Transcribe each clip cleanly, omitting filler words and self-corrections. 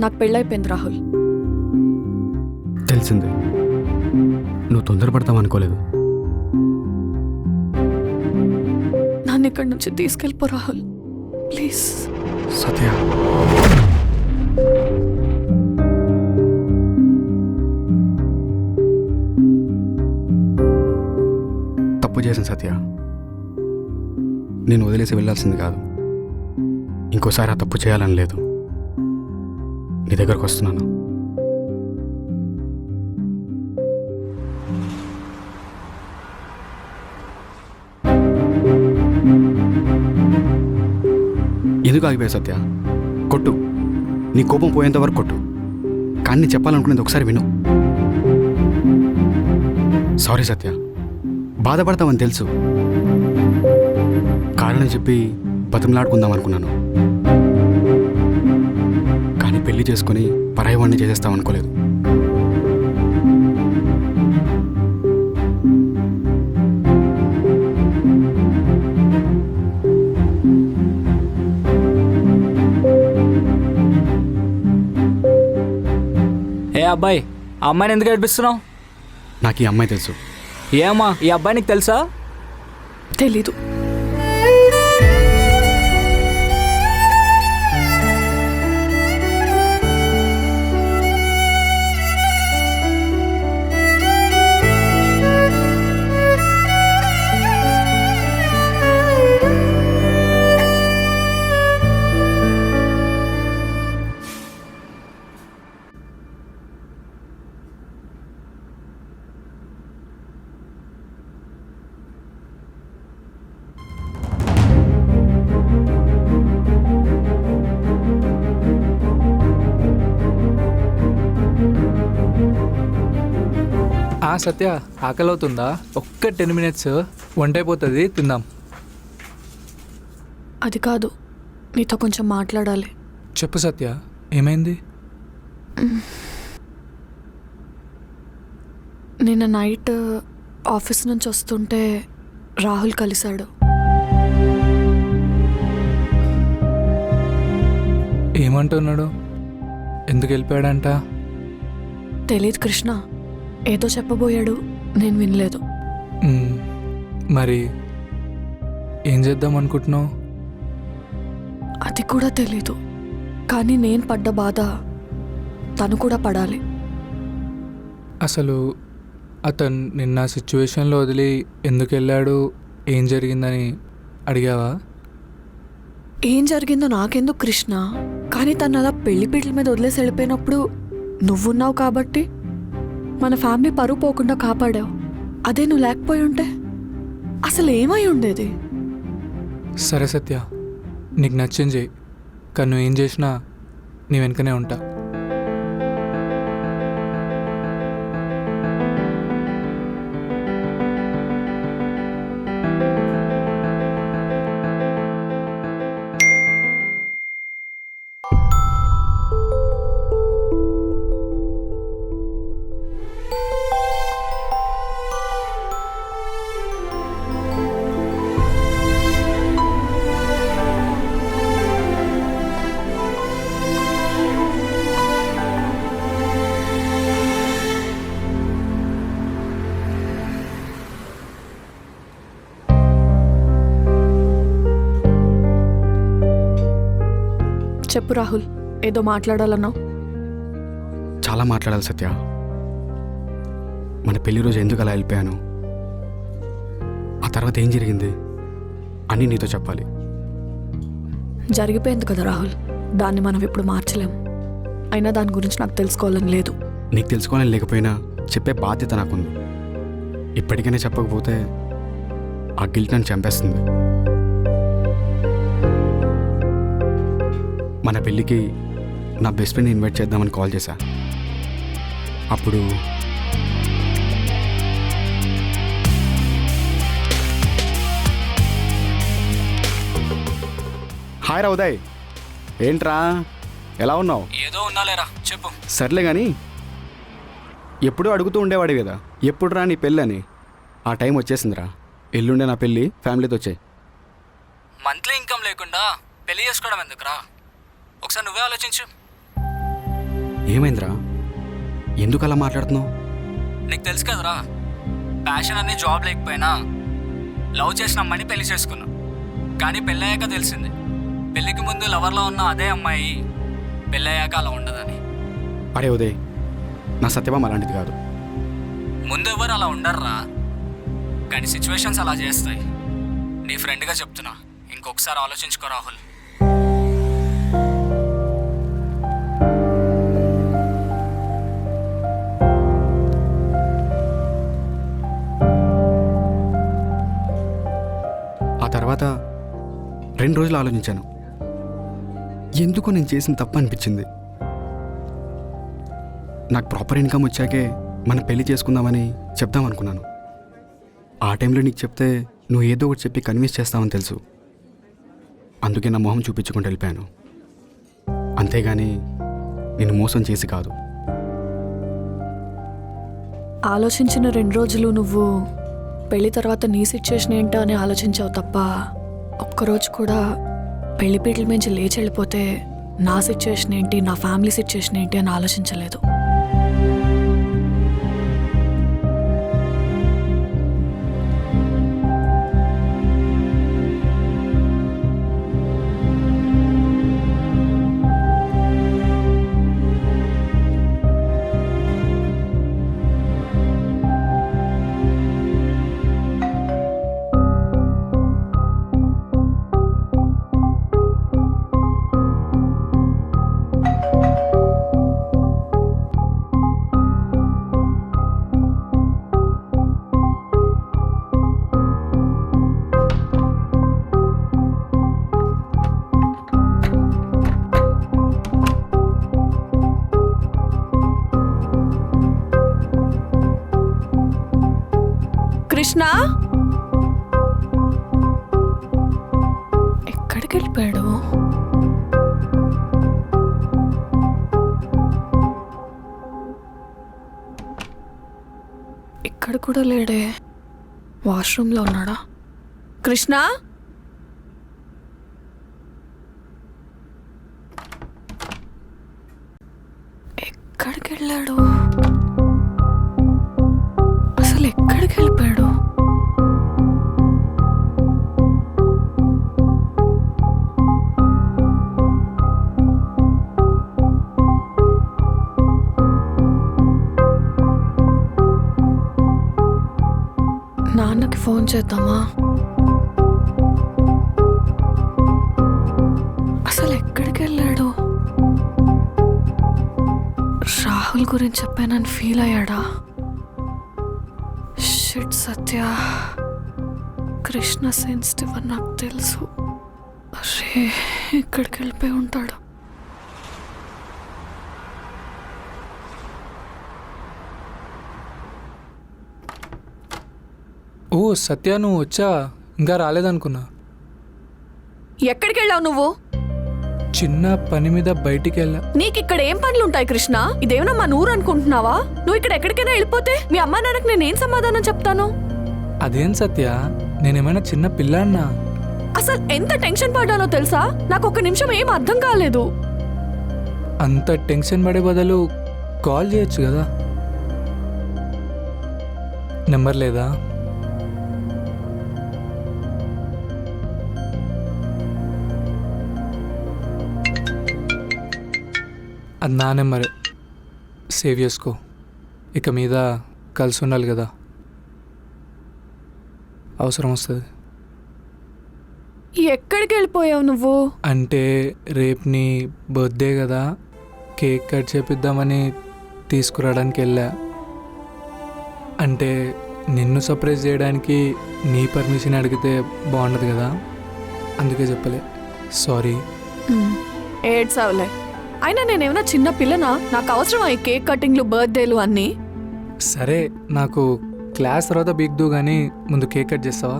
నాకు పెళ్ళైపోయింది రాహుల్. తెలిసింది. నువ్వు తొందరపడతావు అనుకోలేదు. నన్ను ఇక్కడి నుంచి తీసుకెళ్ళిపో రాహుల్, ప్లీజ్. సత్య, తప్పు చేశాను సత్య. నేను వదిలేసి వెళ్ళాల్సింది కాదు. ఇంకోసారి ఆ తప్పు చేయాలని లేదు. నీ దగ్గరకు వస్తున్నాను. ఎందుకు ఆగిపోయావు సత్య? కొట్టు, నీ కోపం పోయేంత వరకు కొట్టు. కానీ నేను చెప్పాలనుకునేది ఒకసారి విను. సారీ సత్య, బాధపడతావని తెలుసు. కారణం చెప్పి బతిమలాడుకుందాం అనుకున్నాను. కానీ పెళ్లి చేసుకుని పరాయి వాడిని చేసేస్తాం అనుకోలేదు. ఏ అబ్బాయి, ఆ అమ్మాయిని ఎందుకు ఏడిపిస్తున్నావు? నాకు ఈ అమ్మాయి తెలుసు. ఏమ్మా, ఈ అబ్బాయి నీకు తెలుసా? తెలీదు. సత్య, ఆకలి అవుతుందా? ఒక్క 10 minutes వంట అయిపోతుంది, తిందాం. అది కాదు, నీతో కొంచెం మాట్లాడాలి. చెప్పు సత్య, ఏమైంది? నిన్న నైట్ ఆఫీస్ నుంచి వస్తుంటే రాహుల్ కలిశాడు. ఏమంటున్నాడు? ఎందుకు వెళ్ళిపోయాడంట? తెలీదు కృష్ణ, ఏదో చెప్పబోయాడు, నేను వినలేదు. మరి ఏం చేద్దాం అనుకుంటున్నావు? అది కూడా తెలీదు. కానీ నేను పడ్డ బాధ తను కూడా పడాలి. అసలు అతను నిన్న సిచ్యువేషన్లో వదిలి ఎందుకు వెళ్ళాడు, ఏం జరిగిందని అడిగావా? ఏం జరిగిందో నాకెందుకు కృష్ణ, కానీ తను అలా పెళ్లిపీటల మీద వదిలేసి వెళ్ళిపోయినప్పుడు నువ్వున్నావు కాబట్టి మన ఫ్యామిలీ పరువు పోకుండా కాపాడావు. అదే నువ్వు లేకపోయి ఉంటే అసలు ఏమై ఉండేది? సరే సత్య, నీకు నచ్చింది చేయి, కానీ నువ్వు ఏం చేసినా నీ వెనుకనే ఉంటా. చెప్పు రాహుల్, ఏదో మాట్లాడాలన్నావు. చాలా మాట్లాడాలి సత్య. మన పెళ్లి రోజు ఎందుకు అలా వెళ్ళిపోయాను, ఆ తర్వాత ఏం జరిగింది అని నీతో చెప్పాలి. జరిగిపోయింది కదా రాహుల్, దాన్ని మనం ఇప్పుడు మార్చలేం. అయినా దాని గురించి నాకు తెలుసుకోవాలని లేదు. నీకు తెలుసుకోవాలని లేకపోయినా చెప్పే బాధ్యత నాకుంది. ఇప్పటికైనా చెప్పకపోతే ఆ గిల్ట్ నన్ను చంపేస్తుంది. మన పెళ్ళికి నా బెస్ట్ ఫ్రెండ్ని ఇన్వైట్ చేద్దామని కాల్ చేశా. అప్పుడు హాయ్ రా ఉదయ్, ఏంట్రా ఎలా ఉన్నావు? ఏదో ఉన్నాలేరా, చెప్పు. సర్లే కానీ ఎప్పుడూ అడుగుతూ ఉండేవాడు కదా ఎప్పుడు రా నీ పెళ్ళి అని. ఆ టైం వచ్చేసిందిరా. ఎల్లుండే నా పెళ్ళి, ఫ్యామిలీతో వచ్చాయి. మంత్లీ ఇన్కమ్ లేకుండా పెళ్లి చేసుకోవడం ఎందుకురా? ఒకసారి నువ్వే ఆలోచించు. ఏమైందిరా? ఎందుకు అలా మాట్లాడుతున్నావు? నీకు తెలుసు కదరా, ప్యాషన్ అనే జాబ్ లేకపోయినా లవ్ చేసిన అమ్మాయిని పెళ్లి చేసుకున్నా. కానీ పెళ్ళయ్యాక తెలిసింది, పెళ్ళికి ముందు లవర్లో ఉన్న అదే అమ్మాయి పెళ్ళయ్యాక అలా ఉండదని. అరే ఉదయ్, నా సత్యభామ అలాంటిది కాదు. ముందు ఎవరు అలా ఉండర్రా, కానీ సిచ్యువేషన్స్ అలా చేస్తాయి. నీ ఫ్రెండ్గా చెప్తున్నా, ఇంకొకసారి ఆలోచించుకో రాహుల్. ఆ తర్వాత 2 రోజులు ఆలోచించాను. ఎందుకో నేను చేసిన తప్పు అనిపించింది. నాకు ప్రాపర్ ఇన్కమ్ వచ్చాకే మనం పెళ్లి చేసుకుందామని చెప్దామనుకున్నాను. ఆ టైంలో నీకు చెప్తే నువ్వు ఏదో ఒకటి చెప్పి కన్విన్స్ చేస్తావని తెలుసు. అందుకే నా మొహం చూపించుకుంటూ వెళ్ళిపోయాను. అంతేగాని నేను మోసం చేసి కాదు. ఆలోచించిన 2 రోజులు నువ్వు పెళ్లి తర్వాత నీ సిచ్యుయేషన్ ఏంటో అని ఆలోచించావు తప్ప ఒక్కరోజు కూడా పెళ్లి పీటల నుంచి లేచి వెళ్ళిపోతే నా సిచ్యుయేషన్ ఏంటి, నా ఫ్యామిలీ సిచ్యుయేషన్ ఏంటి అని ఆలోచించలేదు. కృష్ణ ఎక్కడికి వెళ్ళిపోయాడు? ఇక్కడ కూడా లేడే, వాష్రూమ్లో ఉన్నాడా? కృష్ణ, ఎక్కడికి వెళ్ళాడు? అసలు ఎక్కడికి వెళ్ళిపోయాడు? నాన్నకి ఫోన్ చేద్దామా? అసలు ఎక్కడికి వెళ్ళాడు? రాహుల్ గురించి చెప్పానని ఫీల్ అయ్యాడా? షిట్ సత్య, కృష్ణ సెన్సిటివ్ అని నాకు తెలుసు. అరే, ఎక్కడికి వెళ్ళిపోయి ఉంటాడు? ఓ సత్య, నువ్వు వచ్చా? ఇంకా రాలేదనుకున్నా. ఎక్కడికి వెళ్ళావు నువ్వు? చిన్న పని మీద బయటికి వెళ్ళా. నీకు ఇక్కడ ఏం పనులు ఉంటాయి కృష్ణ? ఇదేమన్నా మా నూరు అనుకుంటున్నావా? నువ్వు ఇక్కడ ఎక్కడికైనా వెళ్ళిపోతే మీ అమ్మా నాన్నకి నేనేం సమాధానం చెప్తాను? అదేం సత్య, నేనేమైనా చిన్న పిల్లాన్నా? అసలు ఎంత టెన్షన్ పడ్డానో తెలుసా? నాకు ఒక నిమిషం ఏం అర్థం కాలేదు. అంత టెన్షన్ పడే బదులు కాల్ చేయొచ్చు కదా. నెంబర్ లేదా? అది నా నెంబరే, సేవ్ చేసుకో. ఇక మీద కలిసి ఉండాలి కదా, అవసరం వస్తుంది. ఎక్కడికి వెళ్ళిపోయావు నువ్వు? అంటే రేపు నీ బర్త్డే కదా, కేక్ కట్ చేపిద్దామని తీసుకురావడానికి వెళ్ళా. అంటే నిన్ను సర్ప్రైజ్ చేయడానికి నీ పర్మిషన్ అడిగితే బాగుండదు కదా, అందుకే చెప్పలే. సారీ. ఏడ్సావులే. అయినా నేనేమైనా చిన్న పిల్లనా? నాకు అవసరమా ఈ కేక్ కటింగ్లు, బర్త్డేలు అన్నీ? సరే, నాకు క్లాస్ తర్వాత బిగ్దు కానీ ముందు కేక్ కట్ చేస్తావా?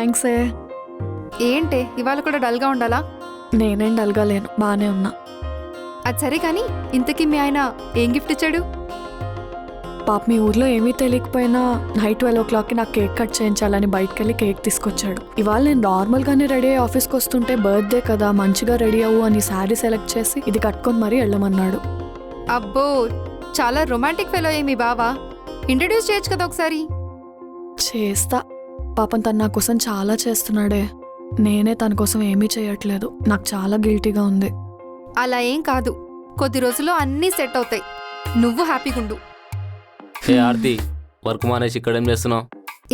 థ్యాంక్స్ ఏ. ఏంటే ఇవాళ కూడా డల్గా ఉండాలా? నేనేం డల్గా లేను, బాగానే ఉన్నా. అది సరే కానీ ఇంతకీ మీ ఆయన ఏం గిఫ్ట్ ఇచ్చాడు? పాప మీ ఊర్లో ఏమీ తెలియకపోయినా నైట్ 12 నాకు కేక్ కట్ చేయించాలని బయటకు వెళ్ళి కేక్ తీసుకొచ్చాడు. ఇవాళ నేను నార్మల్గానే రెడీ అయ్యి ఆఫీస్కి వస్తుంటే బర్త్డే కదా మంచిగా రెడీ అవ్వు అని శారీ సెలెక్ట్ చేసి ఇది కట్టుకొని మరీ వెళ్ళమన్నాడు. అబ్బో, చాలా రొమాంటిక్ ఫెలో మీ బావా. ఇంట్రడ్యూస్ చేయొచ్చు కదా ఒకసారి. చేస్తా. పాపం తను నా కోసం చాలా చేస్తున్నాడే, నేనే తన కోసం ఏమీ చేయట్లేదు. నాకు చాలా గిల్టీగా ఉంది. అలా ఏం కాదు, కొద్ది రోజుల్లో అన్నీ సెట్ అవుతాయి. నువ్వు హ్యాపీగా ఉండు. ఏ ఆర్తి, వర్క్ మానేసి ఇక్కడ ఏం చేస్తున్నావు?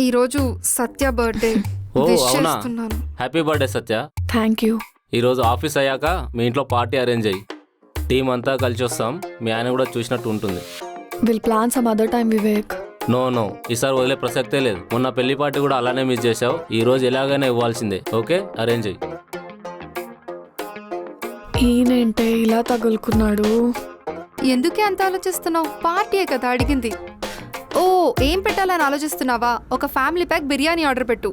ఈరోజు సత్య బర్త్డే. ఓ విష్ అవునా, చేస్తున్నాను. Happy birthday Satya. Thank you. ఈరోజు ఆఫీస్ అయ్యాక మీ ఇంట్లో పార్టీ అరేంజ్ అయ్యి టీం అంతా కలిసి వస్తాం. మీ ఆయన కూడా చూసినట్టు ఉంటుంది. Will plan some other time Vivek. No ఈసారి వదిలే ప్రసక్తే లేదు. మొన్న పెళ్లి పార్టీ కూడా అలానే మిస్ చేసావు. ఈ రోజు ఎలాగైనా ఇవ్వాల్సిందే. ఓకే, అరేంజ్ అయ్యి. ఈయనేంటే ఇలా తగులుకున్నాడు. ఎందుకే అంత ఆలోచిస్తున్నావు? పార్టీయే కదా అడిగింది. ఓ, ఏం పెట్టాలని ఆలోచిస్తున్నావా? ఒక ఫ్యామిలీ ప్యాక్ బిర్యానీ ఆర్డర్ పెట్టు.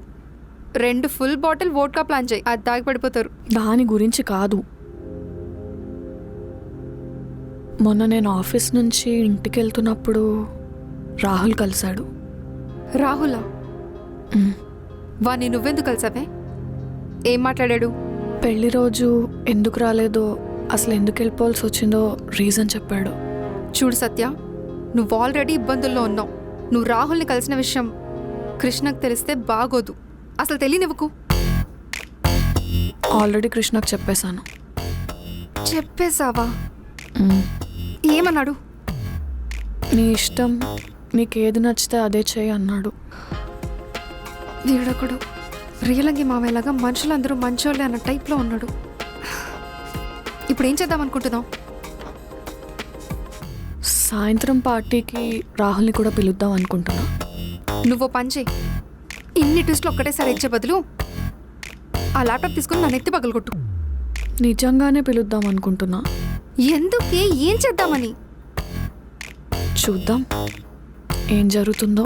2 ఫుల్ బాటిల్ వోడ్కా ప్లాన్ చేయి. అది తాగి పడిపోతారు. దాని గురించి కాదు. మొన్న నేను ఆఫీస్ నుంచి ఇంటికి వెళ్తున్నప్పుడు రాహుల్ కలిశాడు. రాహులా? వాణ్ణి నువ్వెందుకు కలిసావే? ఏం మాట్లాడాడు? పెళ్లి రోజు ఎందుకు రాలేదో, అసలు ఎందుకు వెళ్ళిపోవాల్సి వచ్చిందో రీజన్ చెప్పాడు. చూడు సత్య, నువ్వు ఆల్రెడీ ఇబ్బందుల్లో ఉన్నావు. నువ్వు రాహుల్ని కలిసిన విషయం కృష్ణకు తెలిస్తే బాగోదు. అసలు తెలియనివ్వకు. ఆల్రెడీ కృష్ణకు చెప్పేశాను. చెప్పేశావా? ఏమన్నాడు? నీ ఇష్టం, నీకేది నచ్చితే అదే చేయి అన్నాడు. వీడొకడు రియలంగి మామయ్యలాగా మనుషులందరూ మంచోళ్ళే అన్న టైప్లో ఉన్నాడు. ఇప్పుడు ఏం చేద్దాం అనుకుంటున్నావు? సాయంత్రం పార్టీకి రాహుల్ని కూడా పిలుద్దాం అనుకుంటున్నా. నువ్వు పని చేయి. ఇన్ని ట్విస్ట్లు ఒక్కటేసారి ఇచ్చే బదులు ఆ ల్యాప్టాప్ తీసుకుని నా నెత్తి పగలగొట్టు. నిజంగానే పిలుద్దాం అనుకుంటున్నా. ఎందుకే? ఏం చేద్దామని? చూద్దాం ఏం జరుగుతుందో.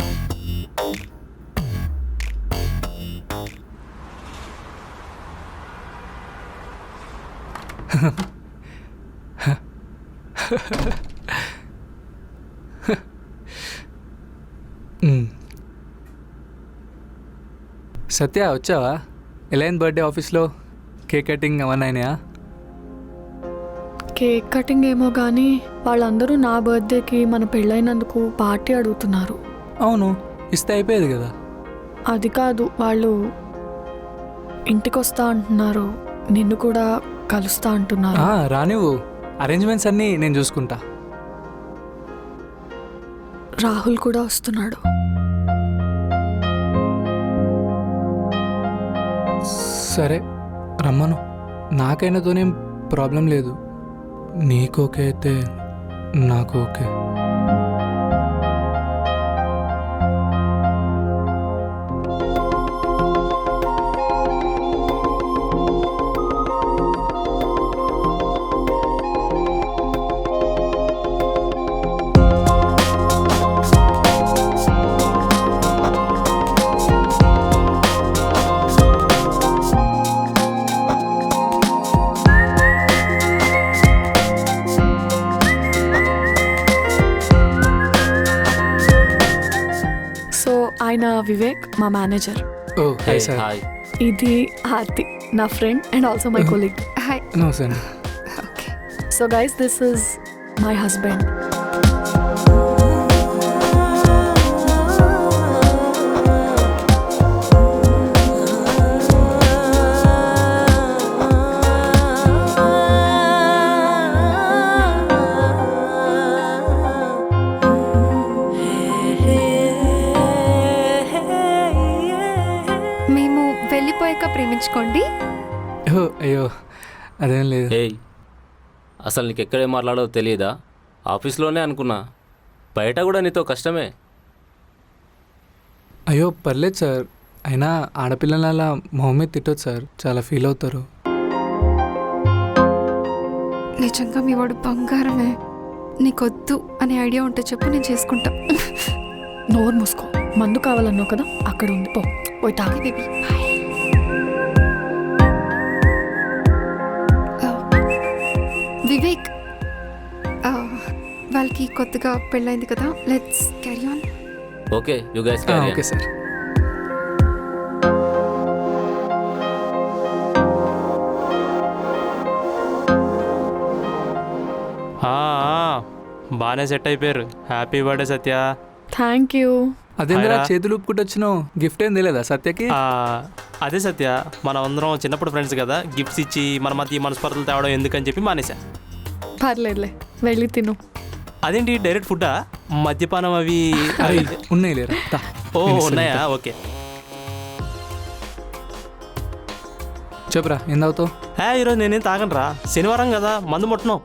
సత్య వచ్చావా? ఎలా అయింది బర్త్డే? ఆఫీస్లో కేక్ కటింగ్ అవన్నీ అయినాయా? కేక్ కటింగ్ ఏమో కానీ వాళ్ళందరూ నా బర్త్డేకి మన పెళ్ళైనందుకు పార్టీ అడుగుతున్నారు. అవును, ఇస్తే అయిపోయేది కదా. అది కాదు, వాళ్ళు ఇంటికి వస్తా అంటున్నారు, నిన్ను కూడా కలుస్తా అంటున్నారు. రానివ్వు, అరేంజ్మెంట్స్ అన్నీ నేను చూసుకుంటా. రాహుల్ కూడా వస్తున్నాడు. సరే రమ్మను, నాకైనాతోనేం ప్రాబ్లం లేదు. నీకు ఓకే అయితే నాకు ఓకే. ఆయన వివేక్, మా manager. Oh hi sir. Hi. ఇది ఆర్తి, నా friend and also my colleague. Hi. No sir. Okay. So guys, this is my husband. మేము వెళ్ళిపోయాక ప్రేమించుకోండి. అయ్యో అదేం లేదు. ఏయ్, అసలు నీకు ఎక్కడే మాట్లాడో తెలియదా? ఆఫీస్లోనే అనుకున్నా, బయట కూడా నీతో కష్టమే. అయ్యో పర్లేదు సార్, అయినా ఆడపిల్లల అలా మొహం మీద తిట్టొచ్చు సార్, చాలా ఫీల్ అవుతారు. నిజంగా మీ వాడు బంగారమే. నీకొద్దు అనే ఐడియా ఉంటే చెప్పు, నేను చేసుకుంటా. నోరు మూసుకో. మందు కావాలన్నావు కదా, అక్కడ ఉంది, పో పోయి తాగు. Baby bye. వివేక్ వాళ్ళకి కొత్తగా పెళ్ళైంది కదా, let's carry on. Okay you guys okay sir. బాగానే సెట్ అయిపోయారు. Happy birthday Satya. Thank you. అదేంద్రా హాయ్రా. చేతులు ఊపుకుంటూ వచ్చినావు, గిఫ్ట్ ఏం తెలియదా సత్యకి? అదే సత్య, మనం అందరం చిన్నప్పుడు ఫ్రెండ్స్ కదా, గిఫ్ట్స్ ఇచ్చి మన మధ్య మనస్పర్ధలు తేవడం ఎందుకని చెప్పి మానేసా. పర్లేదులే, వెళ్ళి తిను. అదేంటి డైరెక్ట్ ఫుడ్డా? మద్యపానం అవి అరే ఉన్నాయి లేరా, దా. ఓ నేను ఇస్తాను. ఉన్నాయా? ఓకే. చెప్పురా ఏం తాగుతావు? ఈరోజు నేనేం తాగనరా, శనివారం కదా, మందు ముట్టను.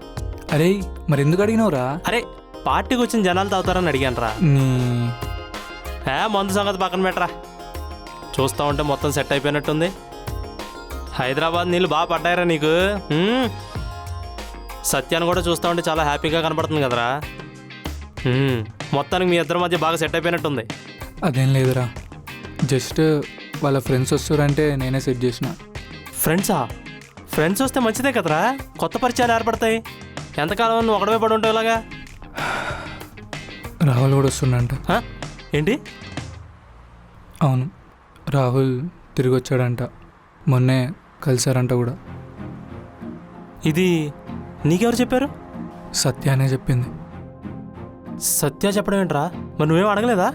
అరే మరి ఎందుకు అడిగినావురా? అరే పార్టీకి వచ్చిన జనాలు తాగుతారని అడిగాను రా. నీ మందు సంగతి పక్కన పెట్టరా. చూస్తూ ఉంటే మొత్తం సెట్ అయిపోయినట్టుంది. హైదరాబాద్ నీళ్ళు బాగా పడ్డాయిరా నీకు. సత్యాన్ని కూడా చూస్తూ ఉంటే చాలా హ్యాపీగా కనపడుతుంది కదరా. మొత్తానికి మీ ఇద్దరి మధ్య బాగా సెట్ అయిపోయినట్టుంది. అదేం లేదురా, జస్ట్ వాళ్ళ ఫ్రెండ్స్ వస్తారంటే నేనే సెట్ చేసిన. ఫ్రెండ్సా? ఫ్రెండ్స్ వస్తే మంచిదే కదరా, కొత్త పరిచయాలు ఏర్పడతాయి. ఎంతకాలం నువ్వు ఒకడమే పడి ఉంటావు ఇలాగా? రాహుల్ కూడా వస్తుండంట. ఏంటి? అవును, రాహుల్ తిరిగి వచ్చాడంట, మొన్నే కలిసారంట కూడా. ఇది నీకెవరు చెప్పారు? సత్యానే చెప్పింది. సత్య చెప్పడం ఏంట్రా? మరి నువ్వేం అడగలేదా?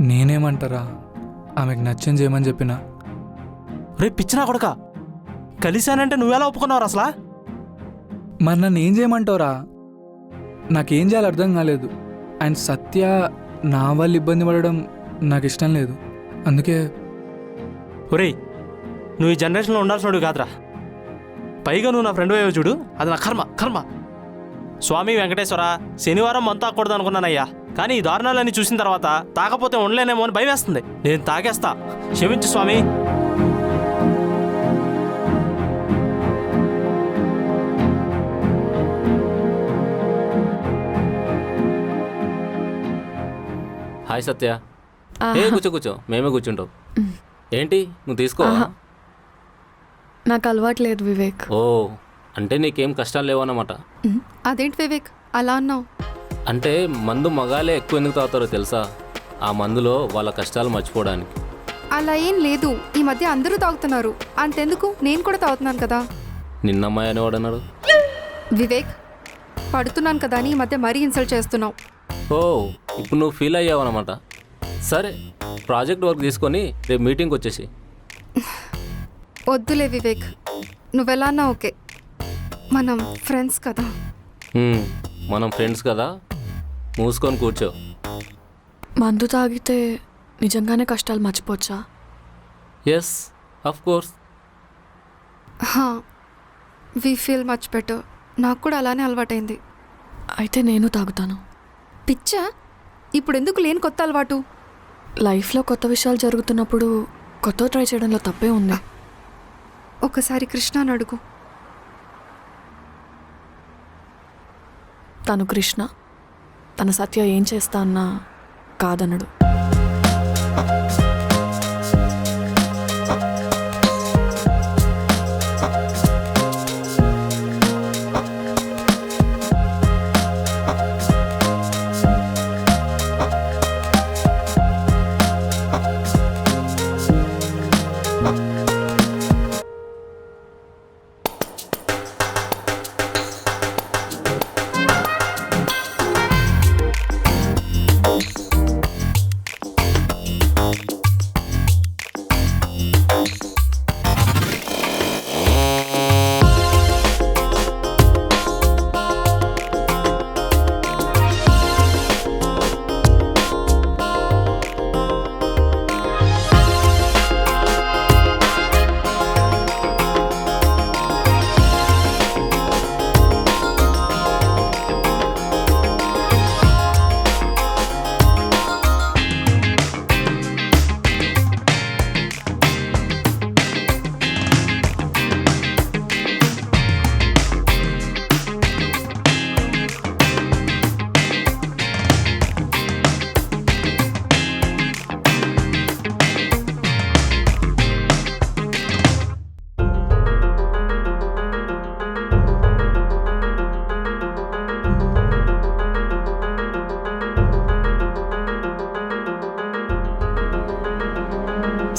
నేనేమంటారా, ఆమెకు నచ్చింది చేయమని చెప్పిన. రేపు పిచ్చినా కొడక, కలిశానంటే నువ్వెలా ఒప్పుకున్నావు అసలు? మరి నన్ను ఏం చేయమంటావురా? నాకేం చేయాలో అర్థం కాలేదు. అండ్ సత్య నా వల్ల ఇబ్బంది పడడం నాకు ఇష్టం లేదు, అందుకే. ఒరేయ్, నువ్వు ఈ జనరేషన్లో ఉండాల్సినోడు కాదురా. పైగా నువ్వు నా ఫ్రెండ్ అయ్యో చూడు, అది నా కర్మ. స్వామి వెంకటేశ్వర, శనివారం మందు తాగకూడదు అనుకున్నానయ్యా, కానీ ఈ దారుణాలన్నీ చూసిన తర్వాత తాగపోతే ఉండలేనేమో అని భయం వేస్తుంది. నేను తాగేస్తా, క్షమించు స్వామి. హాయ్ సత్య. ఆహా. కూర్చో మేమే కూర్చుంటాం. ఏంటి నువ్వు తీసుకో. ఆహా. నాకు అలవాటు లేదు వివేక్. ఓ అంటే నీకేం కష్టాలు లేవన్నమాట. అదేంటి వివేక్ అలా అన్నావు? అంటే మందు మగాలే ఎక్కువ ఎందుకు తాగుతారో తెలుసా? ఆ మందులో వాళ్ళ కష్టాలు మర్చిపోవడానికి. అలా ఏం లేదు, ఈ మధ్య అందరూ తాగుతున్నారు. అంతెందుకు, నేను కూడా తాగుతున్నాను కదా. నిన్నమ్మాయి అనేవాడు అన్నాడు. వివేక్, పడుతున్నాను కదా అని ఈ మధ్య మరీ ఇన్సల్ట్ చేస్తున్నావు. ఓ ఇప్పుడు నువ్వు ఫీల్ అయ్యావన్నమాట. సరే ప్రాజెక్ట్ వర్క్ తీసుకొని రేపు మీటింగ్కి వచ్చేసి. వద్దులే వివేక్, నువ్వెలా అన్నా ఓకే, మనం ఫ్రెండ్స్ కదా. మనం ఫ్రెండ్స్ కదా, మూసుకొని కూర్చో. మందు తాగితే నిజంగానే కష్టాలు మర్చిపోవచ్చా? Yes of course. We feel much better. నాకు కూడా అలానే అలవాటైంది. అయితే నేను తాగుతాను. పిచ్చా? ఇప్పుడు ఎందుకు లేని కొత్త అలవాటు? లైఫ్లో కొత్త విషయాలు జరుగుతున్నప్పుడు కొత్త ట్రై చేయడంలో తప్పే ఉంది. ఒకసారి కృష్ణని అడుగు. తను కృష్ణ, తన సత్య ఏం చేస్తా అన్నా కాదనడు.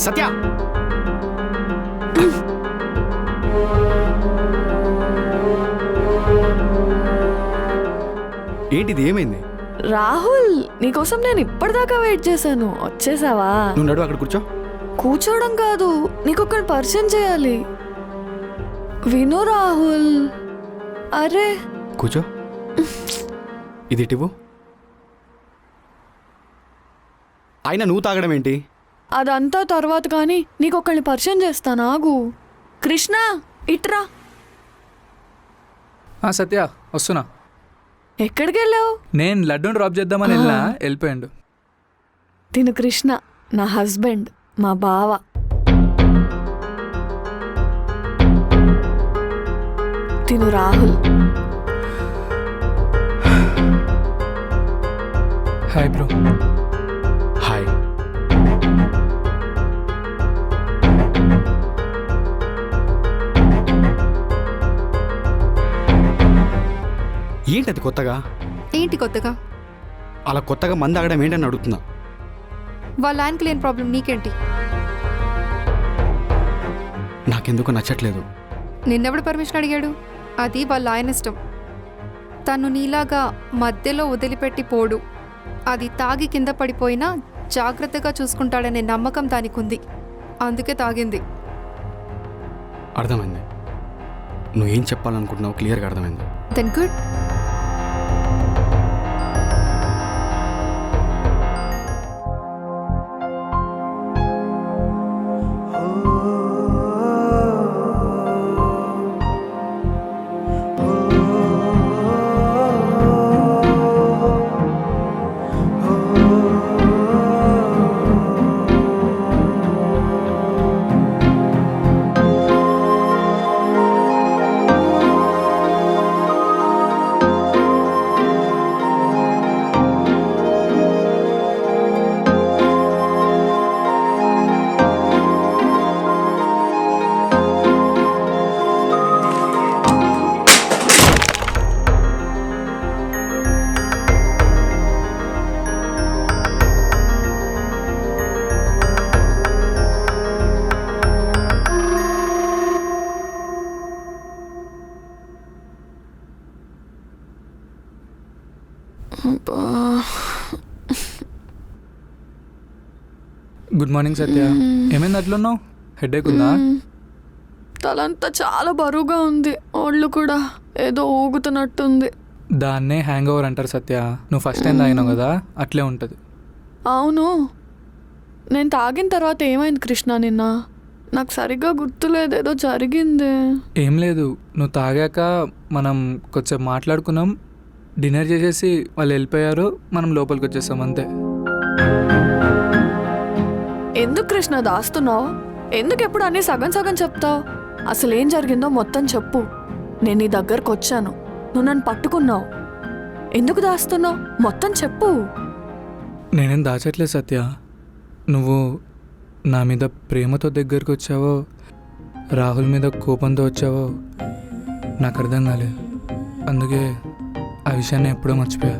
సత్య ఏంటిది ఏమైంది? రాహుల్, నీకోసం నేను ఇప్పటిదాకా వెయిట్ చేశాను. వచ్చేసావా? నువ్వు నడు, అక్కడ కూర్చో. కూర్చోవడం కాదు, నీకొకరు పరిచయం చేయాలి. విను రాహుల్. అరే కూర్చో. ఇది ఇటివ్వు. అయినా నువ్వు తాగడం ఏంటి? అదంతా తర్వాత కానీ నీకొకరిని పరిచయం చేస్తాను, ఆగు. కృష్ణ, ఇట్రా. సత్య వస్తున్నా. ఎక్కడికి వెళ్ళావు? నేను లడ్డూని డ్రాప్ చేద్దామని వెళ్ళినా, వెళ్ళిపోయాడు. తిను కృష్ణ, నా హస్బెండ్, మా బావ. తిను రాహుల్. Hi bro. హాయ్. ఏంటది కొత్తగా? ఏంటి కొత్తగా? అలా కొత్తగా మంది ఆగడం ఏంటని అడుగుతున్నా. వాళ్ళ ఆయనకి లేని ప్రాబ్లం నీకేంటి? నాకెందుకు నచ్చట్లేదు. నిన్నెవడు పర్మిషన్ అడిగాడు? అది వాళ్ళ ఆయన ఇష్టం. తను నీలాగా మధ్యలో వదిలిపెట్టి పోడు. అది తాగి కింద పడిపోయినా జాగ్రత్తగా చూసుకుంటాడనే నమ్మకం దానికుంది. అందుకే తాగింది. అర్థమైంది. నువ్వేం చెప్పాలనుకుంటున్నావు క్లియర్గా అర్థమైంది. Then good. Good morning Satya. ఏమైంది అట్లున్నావు? హెడేక్ ఉందా? తలంతా చాలా బరువుగా ఉంది, ఒళ్ళు కూడా ఏదో ఊగుతున్నట్టుంది. దాన్నే హ్యాంగ్ ఓవర్ అంటారు సత్య. నువ్వు ఫస్ట్ టైం తాగినావు కదా, అట్లే ఉంటుంది. అవును, నేను తాగిన తర్వాత ఏమైంది కృష్ణ నిన్న? నాకు సరిగ్గా గుర్తులేదు, ఏదో జరిగింది. ఏం లేదు, నువ్వు తాగాక మనం కొంచెం మాట్లాడుకున్నాం, డిన్నర్ చేసేసి వాళ్ళు వెళ్ళిపోయారు, మనం లోపలికి వచ్చేసాం అంతే. ఎందుకు కృష్ణ దాస్తున్నావు? ఎందుకు ఎప్పుడు అన్నీ సగం సగం చెప్తావు? అసలు ఏం జరిగిందో మొత్తం చెప్పు. నేను నీ దగ్గరకు వచ్చాను, నువ్వు నన్ను పట్టుకున్నావు. ఎందుకు దాస్తున్నావు? మొత్తం చెప్పు. నేనేం దాచట్లేదు సత్య. నువ్వు నా మీద ప్రేమతో దగ్గరికి వచ్చావో, రాహుల్ మీద కోపంతో వచ్చావో నాకు అర్థం కాలేదు. అందుకే ఆ విషయాన్ని ఎప్పుడో మర్చిపోయా.